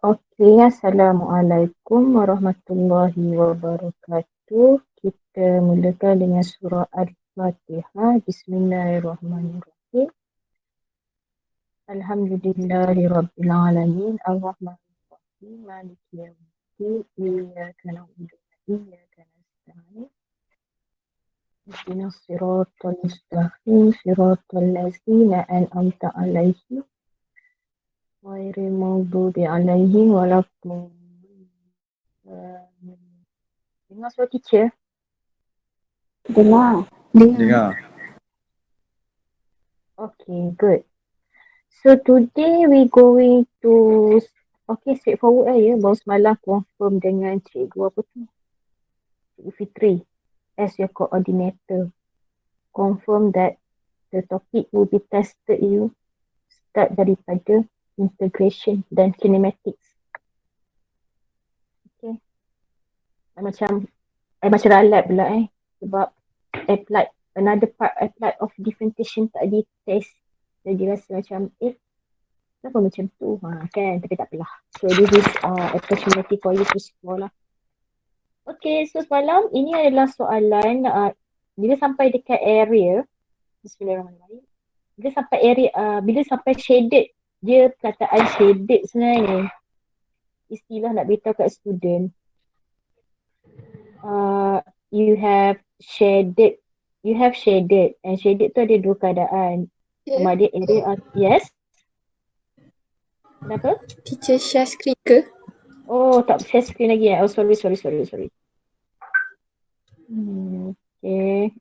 Okey, Assalamualaikum warahmatullahi wabarakatuh. Kita mulakan dengan surah Al-Fatihah. Bismillahirrahmanirrahim. Alhamdulillahirabbil arrahmanirrahim. Maliki yaumiddin. Iyyaka na'budu wa iyyaka nasta'in. Ihdinas siratal mustaqim. Siratal ladzina an'amta 'alaihim ghairil maghdubi 'alaihim waladdallin. Dengar suara teacher? Dengar. Dengar. Okay, good. So today we going to straightforward ya. Baru semalam confirm dengan cikgu apa tu? Cikgu Fitri as your coordinator. Confirm that the topic will be tested you start daripada integration dan kinematics. Okay. Macam ralat pula sebab applied another part applied of differentiation tadi test. Jadi rasa macam kenapa macam tu? Kan, tapi tak apalah. So this is opportunity for you to score lah. Okay, so semalam ini adalah soalan bila sampai dekat area, Bismillahirrahmanirrahim. Bila sampai area, bila sampai shaded, dia perkataan shaded sebenarnya. Istilah nak beritahu kat student. You have shaded and shaded tu ada dua keadaan. Sama ada area, yes? Kenapa? Teacher share screen ke? Oh, tak share screen lagi Oh, sorry. Okay.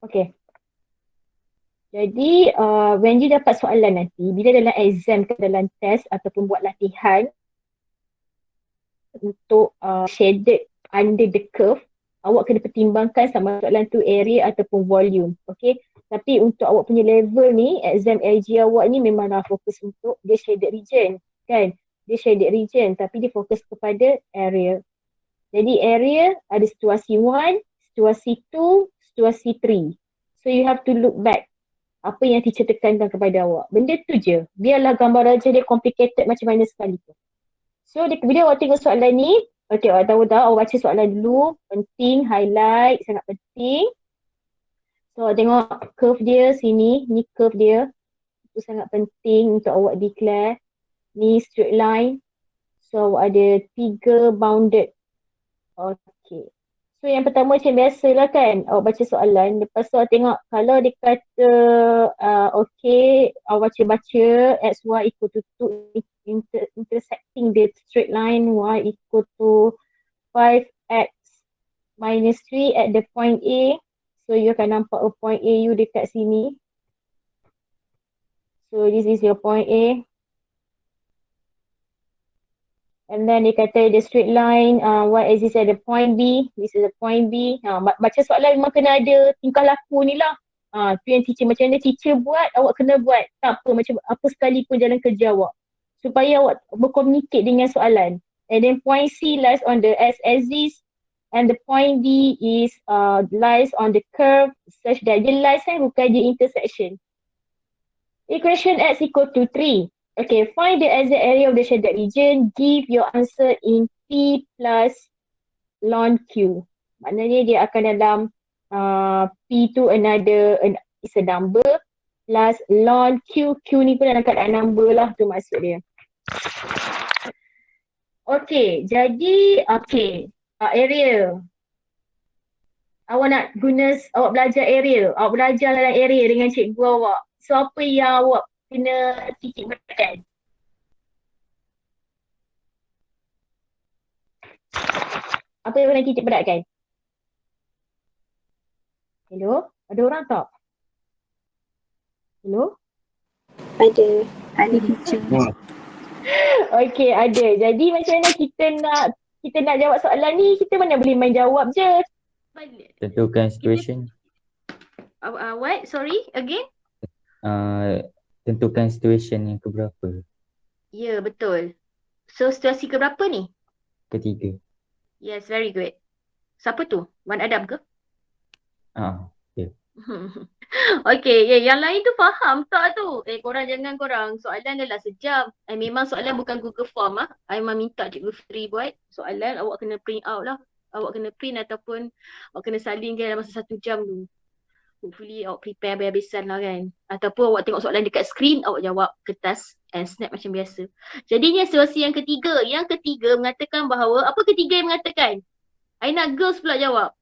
Okay. Jadi, when you dapat soalan nanti, bila dalam exam ke dalam test ataupun buat latihan untuk shaded under the curve, awak kena pertimbangkan sama soalan tu area ataupun volume. Okay. Tapi untuk awak punya level ni, exam LG awak ni memanglah fokus untuk dia shaded region. Kan? Dia shaded region tapi dia fokus kepada area. Jadi area ada situasi 1, situasi 2, situasi 3. So you have to look back. Apa yang teacher tekankan kepada awak. Benda tu je. Biarlah gambar raja dia complicated macam mana sekalipun. So bila awak tengok soalan ni, okay, awak tahu tak, awak baca soalan dulu. Penting, highlight, sangat penting. So awak tengok curve dia sini. Ni curve dia. Itu sangat penting untuk awak declare. Ni straight line. So awak ada 3 bounded. Okay. So yang pertama macam biasalah kan, awak baca soalan, lepas tu awak tengok kalau dia kata okay, awak baca x, y equal to 2 intersecting the straight line y equal to 5x minus 3 at the point A. So you akan nampak point A you dekat sini. So this is your point A. And then dia kata the straight line, y-axis at the point B. This is the point B. Baca soalan memang kena ada tingkah laku ni lah. Tu yang teacher, macam mana teacher buat, awak kena buat. Tak apa, macam apa sekalipun jalan kerja awak. Supaya awak berkomunikasi dengan soalan. And then point C lies on the x-axis. And the point D is lies on the curve. Such that dia lies bukan dia intersection. Equation x equal to 3. Okay, find the exact area of the shaded region. Give your answer in P plus ln Q. Maknanya dia akan dalam P tu is a number plus ln Q. Q ni pun dalam keadaan number lah, tu maksud dia. Okay, jadi area. Awak belajar area. Awak belajar dalam area dengan cikgu awak. So apa yang awak kena titik beratkan? Apa yang kena titik beratkan? Hello? Ada orang tak? Hello? Ada teacher. Okay, ada. Jadi macam mana kita nak jawab soalan ni, kita mana boleh main jawab je. Tentukan situation. What? Sorry, again? Tentukan situation yang keberapa? Ya, betul. So, situasi keberapa ni? Ketiga. Yes, very good. Siapa tu? Wan Adam ke? Ya. Okay, yang lain tu faham tak tu? Korang jangan korang. Soalan adalah sejam. Memang soalan bukan Google Form ah. I memang minta Cikgu Fitri buat soalan. Awak kena print out lah. Awak kena print ataupun awak kena salingkan dalam masa 1 jam tu. Hopefully awak prepare habis-habisan lah kan. Ataupun awak tengok soalan dekat screen, awak jawab kertas and snap macam biasa. Jadinya situasi yang ketiga. Yang ketiga mengatakan bahawa, apa ketiga yang mengatakan? I nak girls pula jawab.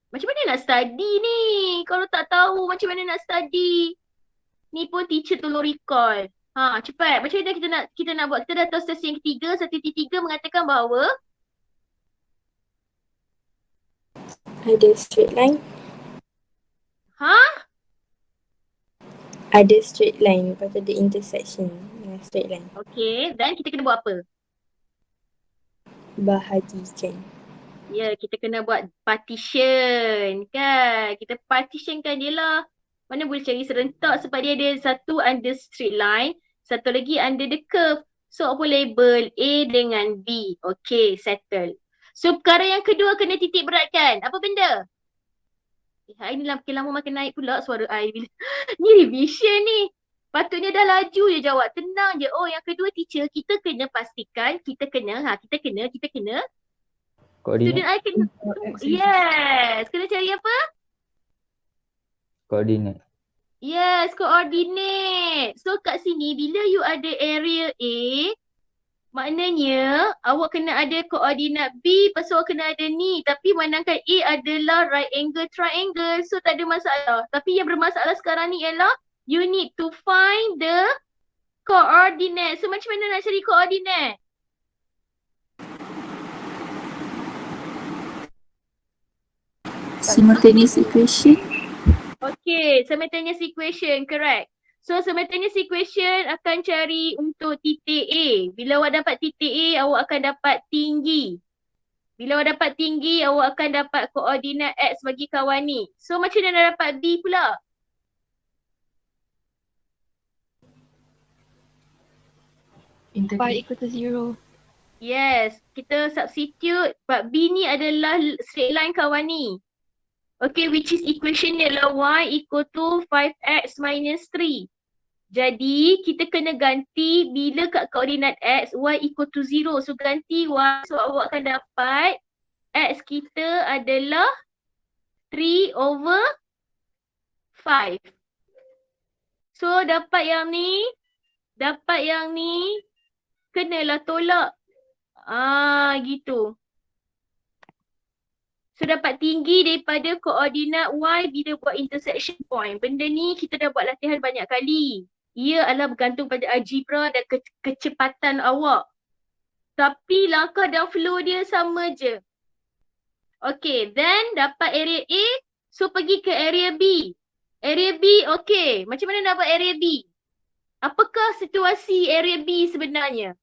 Macam mana nak study ni? Kalau tak tahu macam mana nak study. Ni pun teacher tolong recall. Cepat. Macam mana kita nak buat? Kita dah tahu situasi yang ketiga. Situasi tiga mengatakan bahawa Ada straight line. Ada straight line. Lepas tu ada intersection dengan straight line. Okay. Dan kita kena buat apa? Bahagikan. Ya, kita kena buat partition kan. Kita partitionkan dia lah. Mana boleh cari serentak sebab dia ada satu under straight line, satu lagi under the curve. So apa label A dengan B. Okay, settle. So perkara yang kedua kena titik beratkan. Apa benda? Hari ni makin lama makin naik pula suara I. Ni revision ni. Patutnya dah laju je jawab. Tenang je. Oh yang kedua teacher, kita kena pastikan, kita kena. Koordinat. Student I kena. Yes. Kena cari apa? Koordinat. Yes, coordinate. So kat sini bila you ada area A, maknanya awak kena ada koordinat B, lepas tu awak kena ada ni. Tapi manangkan A adalah right angle triangle, so tak ada masalah. Tapi yang bermasalah sekarang ni ialah you need to find the coordinate. So macam mana nak cari coordinate? Simultaneous equation. Okay, simultaneous equation, correct. So simultaneous equation akan cari untuk titik A. Bila awak dapat titik A, awak akan dapat tinggi. Bila awak dapat tinggi, awak akan dapat koordinat X bagi kawan ni. So macam mana nak dapat B pula? Pi equal to 0. Yes, kita substitute. But B ni adalah straight line kawan ni. Okay, which is equation ni adalah y equal to 5x minus 3. Jadi, kita kena ganti bila kat koordinat x, y equal to 0. So, ganti y. So, awak akan dapat x kita adalah 3 over 5. So, dapat yang ni. Kenalah tolak. Gitu. So dapat tinggi daripada koordinat Y bila buat intersection point. Benda ni kita dah buat latihan banyak kali. Ia adalah bergantung pada algebra dan kecepatan awak. Tapi langkah dan flow dia sama je. Okay, then dapat area A. So pergi ke area B. Area B, okay. Macam mana nak buat area B? Apakah situasi area B sebenarnya?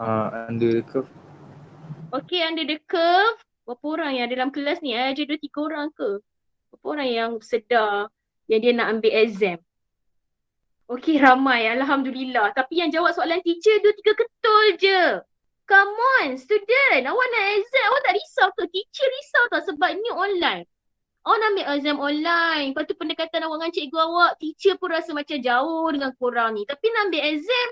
Under the curve. Okay, under the curve. Berapa orang yang dalam kelas ni? Aja 2-3 orang ke? Berapa orang yang sedar yang dia nak ambil exam? Okay, ramai. Alhamdulillah. Tapi yang jawab soalan teacher 2-3 ketul je. Come on, student. Awak nak exam. Awak tak risau ke? Teacher risau tak sebab ni online? Awak nak ambil exam online. Lepas tu pendekatan awak dengan cikgu awak, teacher pun rasa macam jauh dengan korang ni. Tapi nak ambil exam,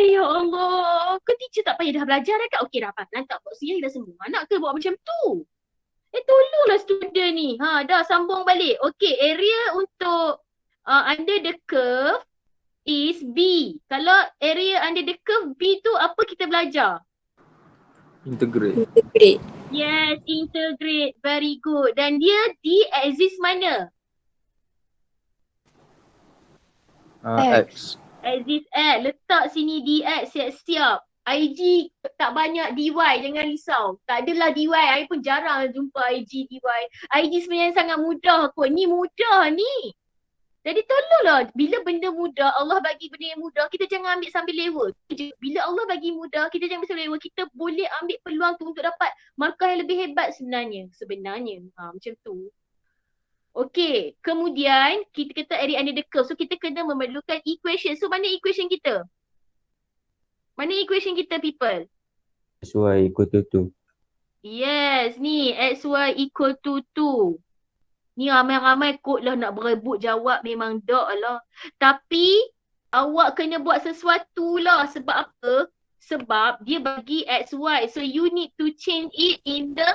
ya Allah. Ke teacher tak payah dah belajar dah kat? Okey dah apa? Lantak buat siang dah sembuh. Nak ke buat macam tu? Tolonglah student ni. Dah sambung balik. Okey, area untuk under the curve is B. Kalau area under the curve B tu apa kita belajar? Integrate. Yes, integrate. Very good. Dan dia D exist mana? X. Exist X. Letak sini DX siap-siap. IG tak banyak DY, jangan risau. Tak adalah DY, I pun jarang jumpa IG DY. IG sebenarnya sangat mudah kot. Ni mudah ni. Jadi tolonglah, bila benda mudah, Allah bagi benda yang mudah, kita jangan ambil sambil lewa. Bila Allah bagi mudah, kita jangan ambil sambil lewa. Kita boleh ambil peluang tu untuk dapat markah yang lebih hebat sebenarnya. Macam tu. Okay, kemudian kita kata area under the curve. So kita kena memerlukan equation. So mana equation kita? Mana equation kita people? XY equal to 2. Yes, ni XY equal to 2. Ni ramai-ramai kot lah nak berebut jawab memang dak lah. Tapi awak kena buat sesuatu lah. Sebab apa? Sebab dia bagi XY. So you need to change it in the,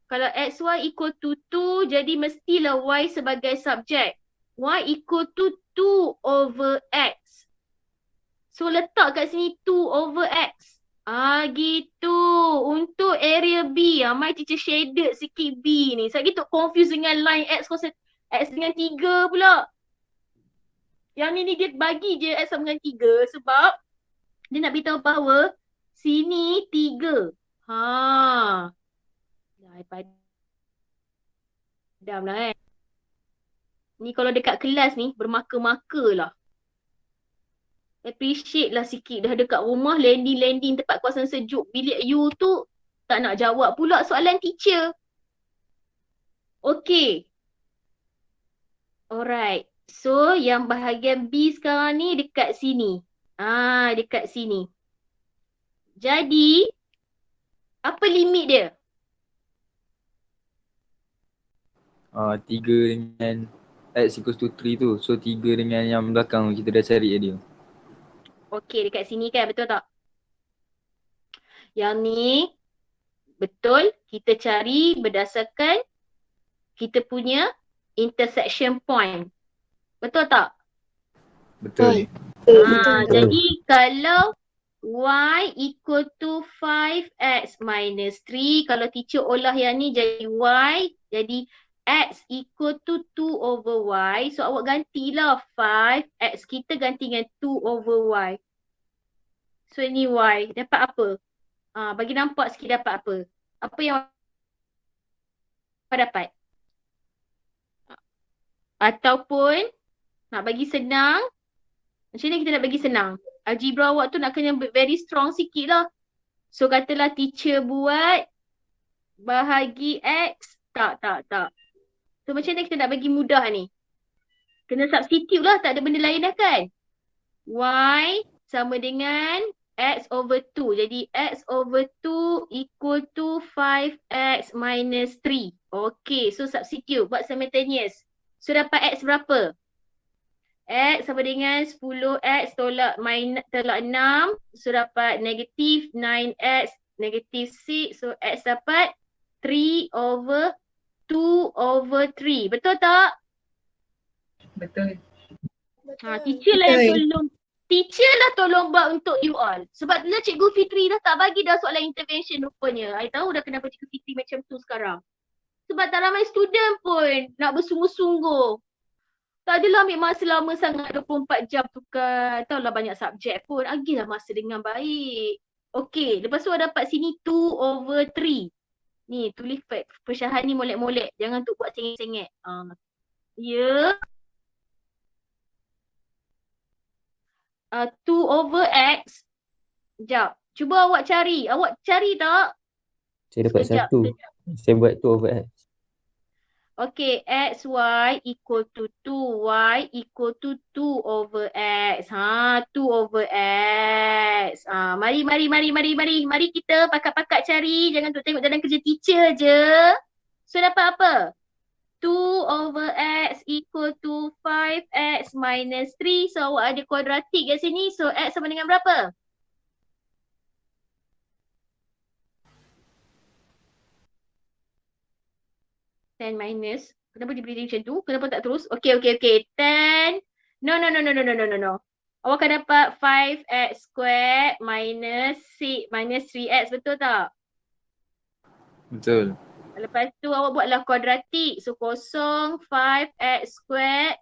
kalau XY equal to 2, jadi mestilah Y sebagai subjek. Y equal to 2 over X. So letak kat sini 2 over X. Gitu. Untuk area B, my teacher shaded sikit B ni. Saya gitu confuse dengan line X cos X dengan 3 pula. Yang ni dia bagi je X sama dengan 3 sebab dia nak beritahu bahawa sini 3. Dah padam lah Ni kalau dekat kelas ni bermaka-maka lah. Appreciate lah sikit. Dah dekat rumah landing-landing tempat kawasan sejuk bilik you tu tak nak jawab pula soalan teacher. Okay. Alright. So yang bahagian B sekarang ni dekat sini. Dekat sini. Jadi apa limit dia? 3 dengan X equals to 3 tu. So 3 dengan yang belakang kita dah cari dia. Okay, dekat sini kan, betul tak? Yang ni, betul, kita cari berdasarkan kita punya intersection point. Betul tak? Betul. Jadi kalau Y equal to 5X minus 3, kalau teacher olah yang ni jadi Y, jadi X equal to 2 over Y. So awak gantilah 5X kita ganti dengan 2 over Y. So ini Y. Dapat apa? Bagi nampak sikit dapat apa? Apa yang awak dapat? Ataupun nak bagi senang. Macam mana kita nak bagi senang? Algebra awak tu nak kena very strong sikit lah. So katalah teacher buat bahagi X. Tak. So macam mana kita nak bagi mudah ni? Kena substitute lah, tak ada benda lain dah kan? Y sama dengan X over 2. Jadi X over 2 equal to 5X minus 3. Okay, so substitute, buat simultaneous. So dapat X berapa? X sama dengan 10X tolak 6. So dapat negatif 9X negatif 6. So X dapat 3 over 2 over 3. Betul tak? Betul. Teacher lah yang tolong buat untuk you all. Sebab tu Cikgu Fitri dah tak bagi dah soalan intervention rupanya. I tahu dah kenapa Cikgu Fitri macam tu sekarang. Sebab tak ramai student pun nak bersungguh-sungguh. Tak adalah ambil masa lama sangat 24 jam tukar. Tahulah banyak subjek pun. Agilah masa dengan baik. Okay, lepas tu dapat sini 2 over 3. Ni tulis pecahan ni molek-molek. Jangan tu buat sengit-sengit. Ya. 2 over X. Sekejap. Cuba awak cari. Awak cari tak? Saya dapat Sekejap. 1. Saya buat 2 over X. Okay, XY equal to 2Y equal to 2 over X. 2 over X. Mari kita pakat-pakat cari. Jangan duk tengok dalam kerja teacher je. So dapat apa? 2 over X equal to 5X minus 3. So awak ada kuadratik kat sini. So X sama dengan berapa? Ten minus. Kenapa dia beri macam tu? Kenapa tak terus? Okay. 10. No. Awak akan dapat 5x squared minus 3x. Betul tak? Betul. Lepas tu awak buatlah kuadratik. So kosong 5x squared.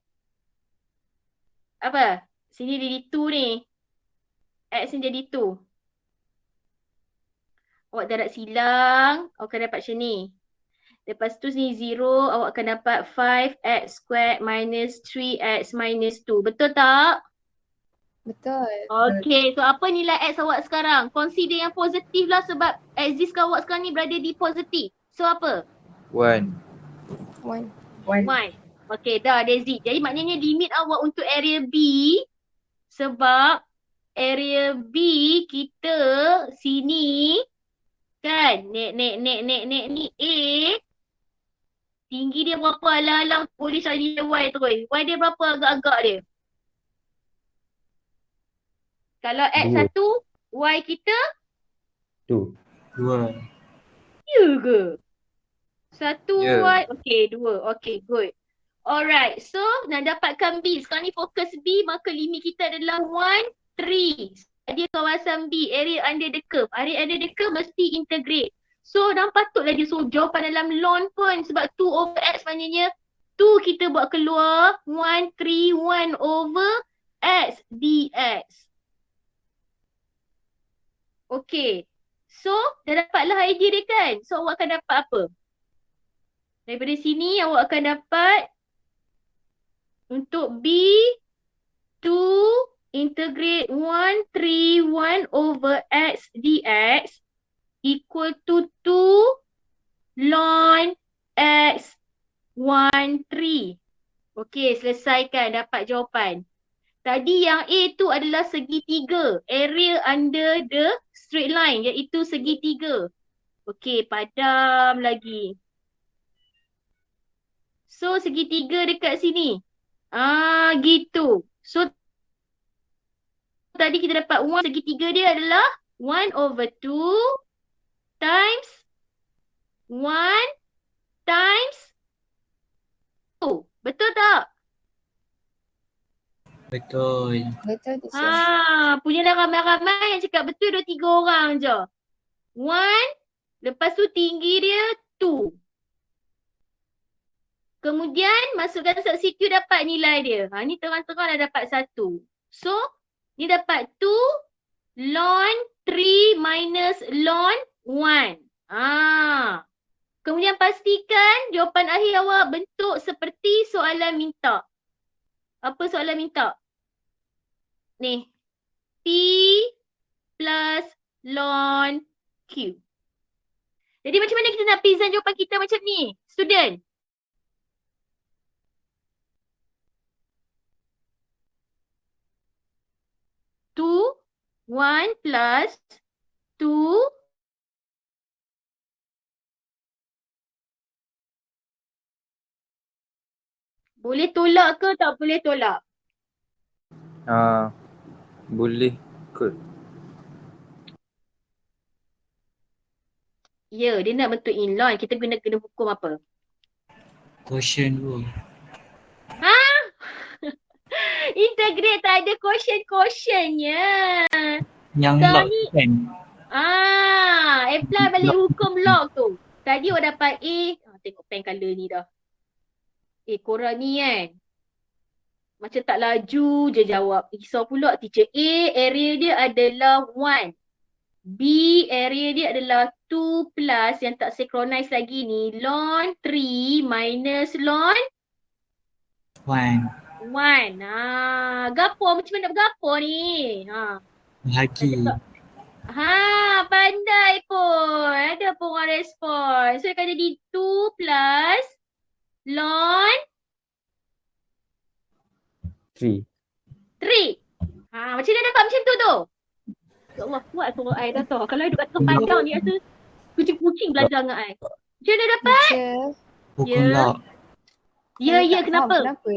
Apa? Sini jadi 2 ni. X ni jadi 2. Awak darab silang. Awak akan dapat macam ni. Lepas tu sini 0, awak akan dapat 5x squared minus 3x minus 2. Betul tak? Betul. Okay, so apa nilai X awak sekarang? Consider yang positif lah sebab axis awak sekarang ni berada di positif. So apa? 1. 1. 1. Okay, dah ada Z. Jadi maknanya limit awak untuk area B sebab area B kita sini kan, nek ni A Tinggi dia berapa? Alang-alang boleh cari dia Y terus. Y dia berapa agak-agak dia? Kalau X Dua. 1, Y kita Tu. 2. ya ke? 1 Ya. Y, okay 2. Okay, good. Alright, so nak dapatkan B. Sekarang ni fokus B, maka limit kita adalah 1, 3. Dia kawasan B, area under the curve. Area under the curve mesti integrate. So, dah patutlah dia suruh jawapan dalam ln pun sebab 2 over X maknanya 2 kita buat keluar 1, 3, 1 over X dx. Okay. So, dah dapatlah idea dia kan? So, awak akan dapat apa? Daripada sini, awak akan dapat untuk B, 2 integrate 1, 3, 1 over X dx equal to 2 ln X 1, 3. Okey, selesaikan. Dapat jawapan. Tadi yang A tu adalah segitiga. Area under the straight line iaitu segitiga. Okey, padam lagi. So, segitiga dekat sini. Gitu. So, tadi kita dapat 1, segitiga dia adalah 1 over 2 times 1 times 2. Betul tak? Betul. Betul teacher. Punyalah ramai-ramai yang cakap betul 2-3 orang je. 1, lepas tu tinggi dia 2. Kemudian masukkan substitute dapat nilai dia. Ni terang-terang dah dapat 1. So, ni dapat 2 ln 3 minus ln 1. Kemudian pastikan jawapan akhir awak bentuk seperti soalan minta. Apa soalan minta? Ni. P plus ln Q. Jadi macam mana kita nak present jawapan kita macam ni? Student. Two, 1 plus 2 boleh tolak ke tak boleh tolak? Boleh kot. Ya, dia nak bentuk inline. Kita kena hukum apa? Quotient dulu. Integrate tak ada quotient-quotient-nya. Yang Sekarang log ni kan. Apply balik hukum log tu. Tadi awak dapat A. Tengok pen color ni dah. Korang ni kan. Macam tak laju je jawab. Risau pula teacher. A, area dia adalah 1. B, area dia adalah 2 plus yang tak synchronize lagi ni. Ln 3 minus ln 1. 1. Gapo? Macam mana nak bergapo ni? Bahagi. Pandai pun. Ada pun orang respon. So, akan jadi 2 plus ln 3. 3. Macam mana dapat macam tu tu? Ya Allah, kuat suruh I dah tahu. Kalau I duduk kat tengah padang ni rasa kucing-kucing belajar dengan I. Macam mana dapat? Teacher, Hukum Ya. log. Ya, saya tak kenapa? faham kenapa?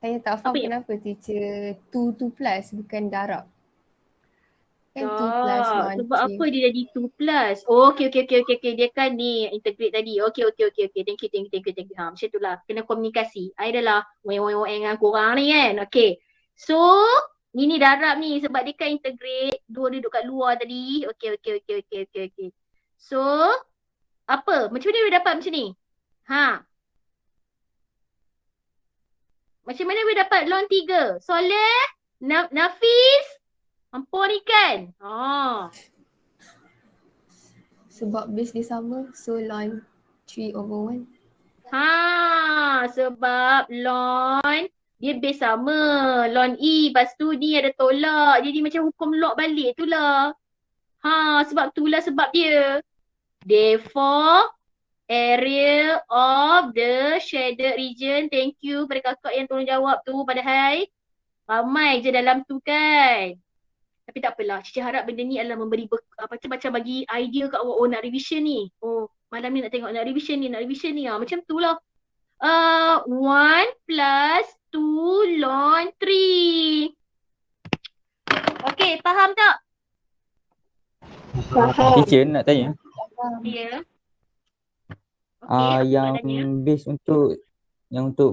Saya tak faham Apa ya? kenapa teacher 2 plus bukan darab. Kan 2 plus Tak, 1, sebab apa dia jadi 2 plus? Oh, okey. Dia kan ni integrate tadi. Okey. Thank you. Macam itulah. Kena komunikasi. I adalah weng dengan korang ni kan. Okey. So, ni darab ni sebab dia kan integrate. Dua dia duduk kat luar tadi. Okey. So, apa? Macam mana dia dapat macam ni? Macam mana dia dapat ln 3? Soleh? Nafis? Ampun ni kan? sebab base dia sama, so ln 3 over 1. Sebab ln dia base sama. Ln E, lepas tu ni ada tolak. Jadi macam hukum log balik tu lah. Sebab tu lah sebab dia. Therefore, area of the shaded region. Thank you pada kakak yang tolong jawab tu padahal ramai je dalam tu kan. Tapi tak apalah. Cici harap benda ni adalah memberi macam bagi idea kat awak nak revision ni. Malam ni nak tengok, nak revision ni. Macam tu lah. 1 plus 2 ln 3. Okay, faham tak? Teacher nak tanya. Ya. Okay, Yang base untuk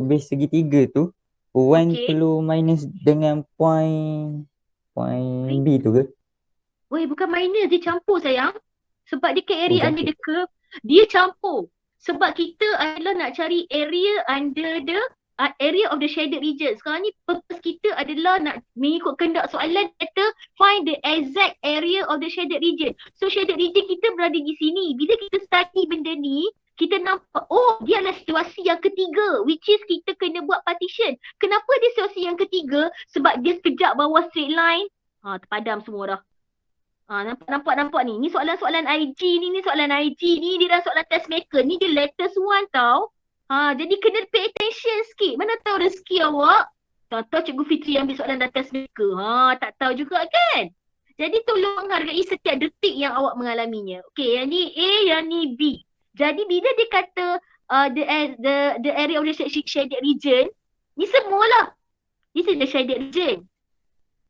base segitiga tu, point Okey. perlu minus dengan point B tu ke? Weh, bukan minus, dia campur sayang. Sebab dia ke area Oh, under campur. the curve, dia campur. Sebab kita adalah nak cari area under the area of the shaded region. Sekarang ni purpose kita adalah nak mengikut kehendak soalan, kata find the exact area of the shaded region. So shaded region kita berada di sini. Bila kita study benda ni, kita nampak, oh dia adalah situasi yang ketiga, which is kita kena buat partition. Kenapa dia situasi yang ketiga? Sebab dia sekejap bawah straight line. Terpadam semua dah. Nampak ni. Ni soalan-soalan IG ni soalan IG ni, dia dah soalan test maker ni, dia latest one tau. Jadi kena pay attention sikit. Mana tahu rezeki awak. Tahu Cikgu Fitri ambil soalan dalam test maker. Tak tahu juga kan. Jadi tolong menghargai setiap detik yang awak mengalaminya. Okay, yang ni A, yang ni B. Jadi bila dia kata the area of the shaded region, ni semualah. This is the shaded region.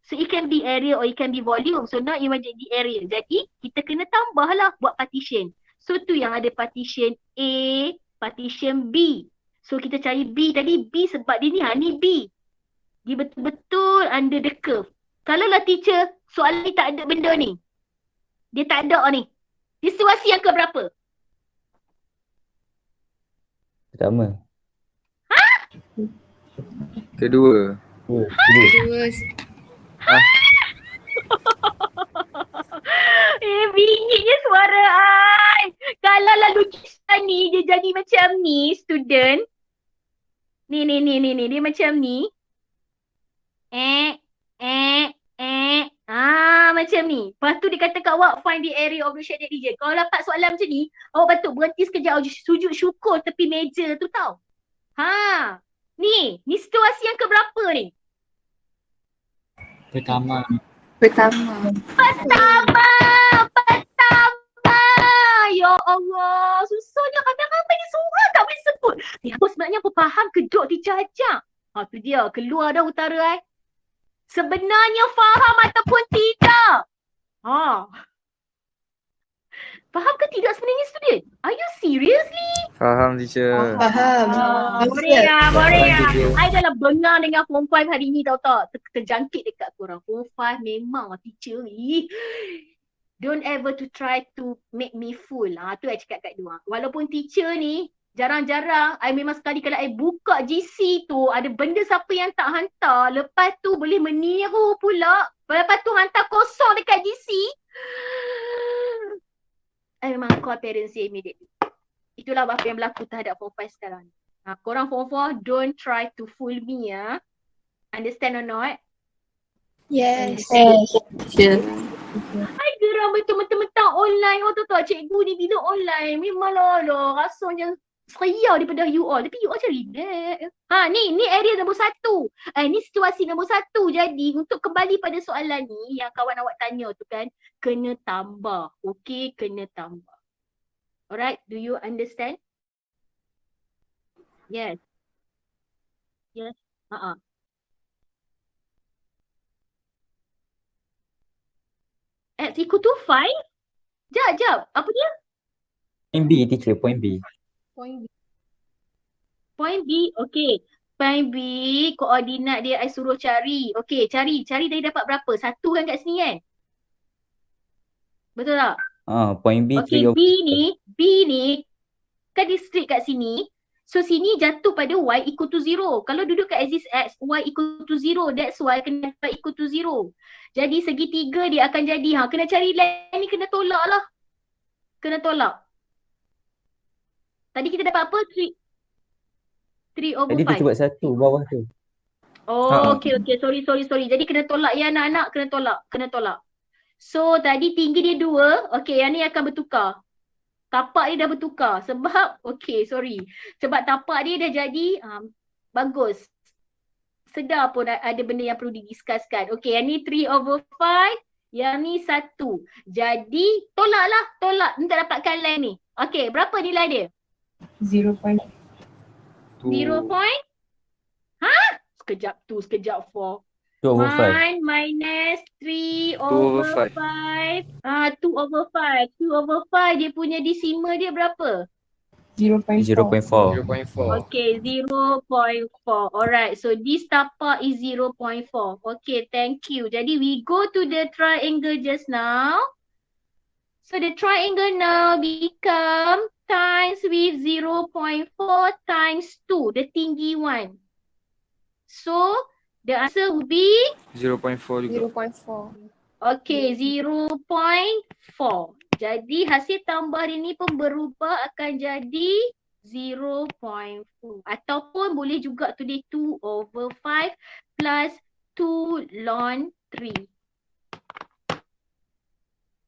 So it can be area or it can be volume. So now it jadi area. Jadi kita kena tambahlah buat partition. So tu yang ada partition A, partition B. So kita cari B tadi. B sebab dia ni B. Dia betul-betul under the curve. Kalau lah teacher, soalan ni tak ada benda ni. Dia tak ada ni. Dia situasi yang keberapa? Pertama. Kedua. Kedua. Bingitnya suara ai. Kalau lah lukisan ni dia jadi macam ni, student. Ni. Dia macam ni. Macam ni. Lepas tu dia kata kat awak find the area of the shaded region. Kalau dapat soalan macam ni, awak patut berhenti sekejap, sujud syukur tepi meja tu tau. Ni situasi yang keberapa ni? Pertama. Ya Allah, susahnya kadang-kadang bagi surah tak boleh sebut. Apa sebenarnya aku faham kejut dicacak. Tu dia, keluar dah utara Sebenarnya faham ataupun tidak? Faham ke tidak sebenarnya student? Are you seriously? Faham teacher. Boleh. I dalam bengang dengan form 5 hari ni tahu tak? Terjangkit dekat korang. Form 5 memang teacher ni. Don't ever to try to make me fool. Tu I cakap kat dia. Walaupun teacher ni jarang-jarang, I memang sekali kalau I buka GC tu, ada benda siapa yang tak hantar, lepas tu boleh meniru pula. Lepas tu hantar kosong dekat GC. I memang call parents dia immediately. Itulah apa yang berlaku terhadap form 5 sekarang. Korang form 4, don't try to fool me ya. Understand or not? Yes. I geram betul mentang-mentang online. Tahu tak cikgu ni bila online memanglah rasa macam seria daripada you all. Tapi you all macam relax. Ni area nombor 1. Ni situasi nombor 1. Jadi untuk kembali pada soalan ni yang kawan awak tanya tu kan, kena tambah. Okay, kena tambah. Alright, do you understand? Yes. X equal to 5? Jap. Apa dia? Point B teacher, point B. Point B, okay. Point B, koordinat dia I suruh cari. Okay, cari tadi dapat berapa? 1 kan kat sini kan? Betul tak? Point B. Okay, B ni kan dia straight kat sini. So sini jatuh pada Y equal to 0. Kalau duduk kat axis X, Y equal to 0. That's why kena Y equal to 0. Jadi segitiga dia akan jadi. Kena cari line ni, kena tolak lah. Kena tolak. Tadi kita dapat apa? 3 over 5. Tadi tu sebab 1 bawah tu. Okay. Sorry. Jadi kena tolak ya anak-anak. Kena tolak. So tadi tinggi dia 2. Okay, yang ni akan bertukar. Tapak dia dah bertukar. Sebab, sebab tapak dia dah jadi bagus. Sedar pun ada benda yang perlu didiskuskan. Okay, yang ni 3 over 5. Yang ni 1. Jadi, tolak. Ni tak dapatkan line ni. Okay, berapa nilai dia? 0.4. 0 point? Sekejap 2, sekejap 4. 2 over 5. 1 minus 3 2 over over 5. 5. 2 over 5. 2 over 5 dia punya decimal dia berapa? 0.4. 0.4. 0.4. Okay, 0.4. Alright, so this tapak is 0.4. Okay, thank you. Jadi we go to the triangle just now. So the triangle now become times with 0.4 times 2, the tinggi one. So the answer would be 0.4 juga. 0.4. okay, 0.4. Jadi hasil tambah ini pun berubah akan jadi 0.4. Ataupun boleh juga tulis 2 over 5 plus 2 ln 3.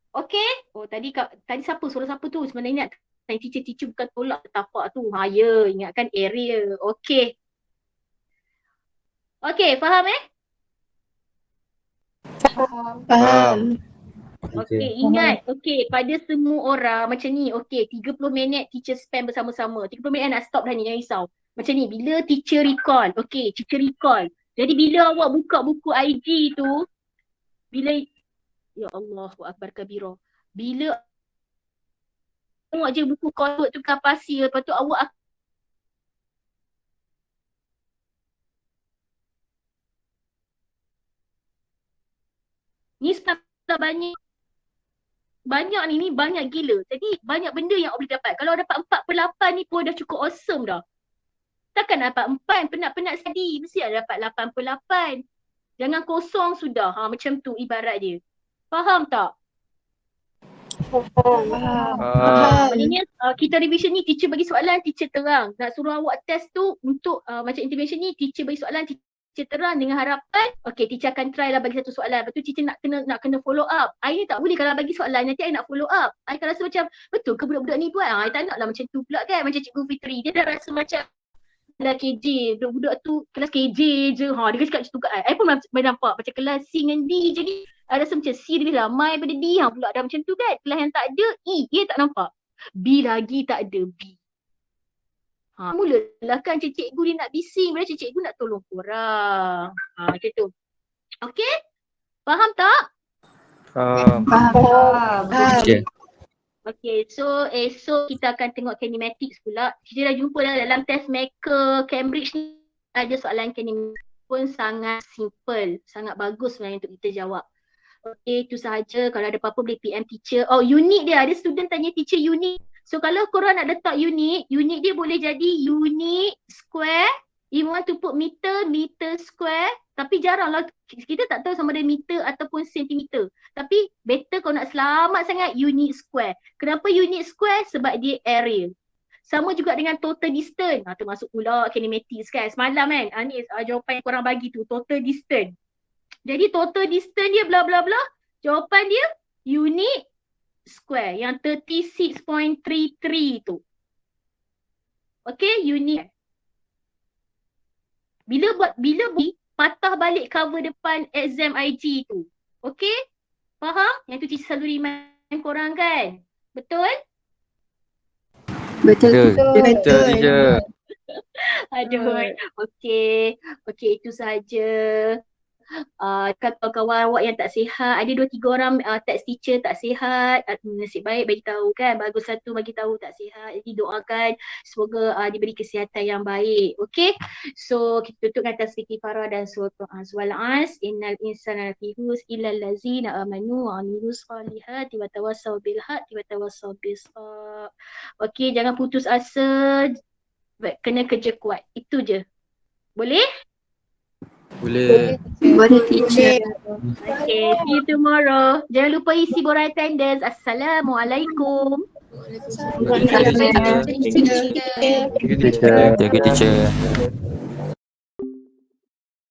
Okay? Oh tadi siapa suruh siapa tu? Sebenarnya ingat teacher bukan tolak tapak tu. Ya, ingatkan area. Okay. Okay, faham Faham. Okay, ingat. Okay, pada semua orang macam ni. Okay, 30 minit teacher spend bersama-sama. 30 minit nak stop dah ni, jangan risau. Macam ni, bila teacher recall. Okay, teacher recall. Jadi bila awak buka buku IG tu, bila, ya Allah, Akbar kabira. Bila awak je buku kodok tu kapasir, lepas tu awak ni sebenarnya banyak ni banyak gila. Jadi banyak benda yang awak boleh dapat. Kalau dapat 4/8 ni pun dah cukup awesome dah. Takkan dapat 4, penat-penat study. Mesti ada dapat 8/8. Jangan kosong sudah. Macam tu ibarat dia. Faham tak? Maknanya kita revision ni teacher bagi soalan, teacher terang. Nak suruh awak test tu untuk macam intervention ni, teacher bagi soalan, teacher terang dengan harapan okay, teacher akan try lah bagi satu soalan. Lepas tu teacher nak kena follow up. I ni tak boleh kalau bagi soalan nanti I nak follow up. I akan rasa macam betul ke budak-budak ni buat? I tak nak lah macam tu pula kan. Macam Cikgu Fitri, dia dah rasa macam kelas KJ, budak-budak tu kelas KJ je. Dia cakap macam tu kat I pun nampak macam kelas C dengan D je ni. I rasa macam C lebih ramai daripada D. Pula dah macam tu kan. Kelas yang tak ada E, dia tak nampak. B lagi tak ada B. Mulalah kan cikgu ni nak bising, padahal cikgu nak tolong korang. Macam tu. Okay? Faham tak? Faham. Teacher. Okay, so esok kita akan tengok kinematics pula. Kita dah jumpa dalam test maker Cambridge ni. Ada soalan kinematics pun sangat simple. Sangat bagus sebenarnya untuk kita jawab. Okay, itu sahaja. Kalau ada apa-apa boleh PM teacher. Oh, unit dia. Ada student tanya teacher unit. So kalau korang nak letak unit dia boleh jadi unit square. If you want to put meter square. Tapi jarang lah. Kita tak tahu sama ada meter ataupun sentimeter. Tapi better kalau nak selamat sangat unit square. Kenapa unit square? Sebab dia area. Sama juga dengan total distance. Termasuk pula kinematics kan. Semalam kan. Ni jawapan yang korang bagi tu. Total distance. Jadi total distance dia bla bla bla. Jawapan dia unit square yang 36.33 tu. Okay, unit. Bila patah balik cover depan exam IG tu. Okay? Faham? Yang tu teacher selalu remind korang kan? Betul? Betul. Betul, teacher. Aduh. Okay, itu sahaja. Kawan-kawan awak yang tak sihat, ada 2-3 orang teks teacher tak sihat, nasib baik bagi tahu kan, bagus satu bagi tahu tak sihat. Jadi doakan semoga diberi kesihatan yang baik. Okay, so kita tutup dengan tasbih kifarah dan surah wal as innal insana lafi khusr illa allazina amanu wa amilus solihati wa tawassau bil haqqi wa tawassau bis sabr. Okay, jangan putus asa, kena kerja kuat. Itu je. Boleh? Boleh. Boleh teacher. Okay, see you tomorrow. Jangan lupa isi borang attendance. Assalamualaikum. Waalaikumsalam. Thank you, teacher.